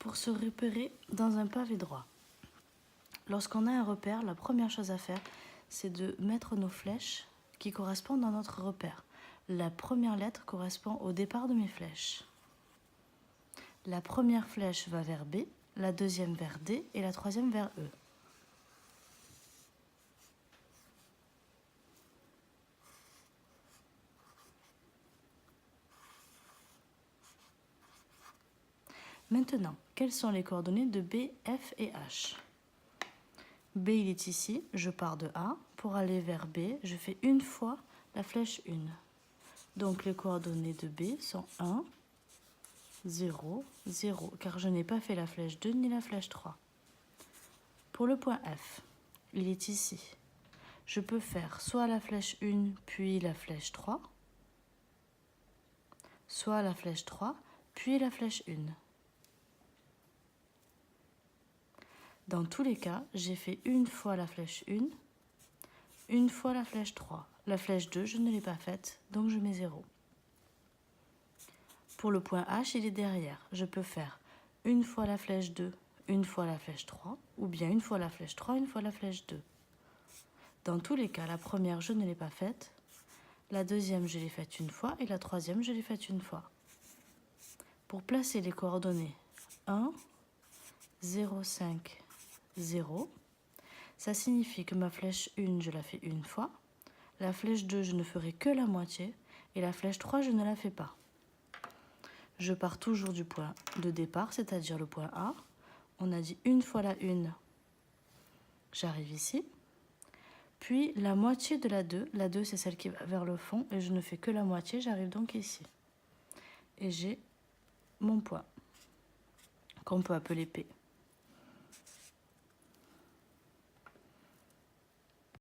pour se repérer dans un pavé droit. Lorsqu'on a un repère, la première chose à faire, c'est de mettre nos flèches qui correspondent à notre repère. La première lettre correspond au départ de mes flèches. La première flèche va vers B, la deuxième vers D et la troisième vers E. Maintenant, quelles sont les coordonnées de B, F et H? B, il est ici, je pars de A. Pour aller vers B, je fais une fois la flèche 1. Donc les coordonnées de B sont 1, 0, 0, car je n'ai pas fait la flèche 2 ni la flèche 3. Pour le point F, il est ici. Je peux faire soit la flèche 1 puis la flèche 3, soit la flèche 3 puis la flèche 1. Dans tous les cas, j'ai fait une fois la flèche 1, une fois la flèche 3. La flèche 2, je ne l'ai pas faite, donc je mets 0. Pour le point H, il est derrière. Je peux faire une fois la flèche 2, une fois la flèche 3, ou bien une fois la flèche 3, une fois la flèche 2. Dans tous les cas, la première, je ne l'ai pas faite. La deuxième, je l'ai faite une fois, et la troisième, je l'ai faite une fois. Pour placer les coordonnées 1, 0, 5, 0, ça signifie que ma flèche 1, je la fais une fois. La flèche 2, je ne ferai que la moitié. Et la flèche 3, je ne la fais pas. Je pars toujours du point de départ, c'est-à-dire le point A. On a dit une fois la 1, j'arrive ici. Puis la moitié de la 2. La 2, c'est celle qui va vers le fond. Et je ne fais que la moitié, j'arrive donc ici. Et j'ai mon point, qu'on peut appeler P.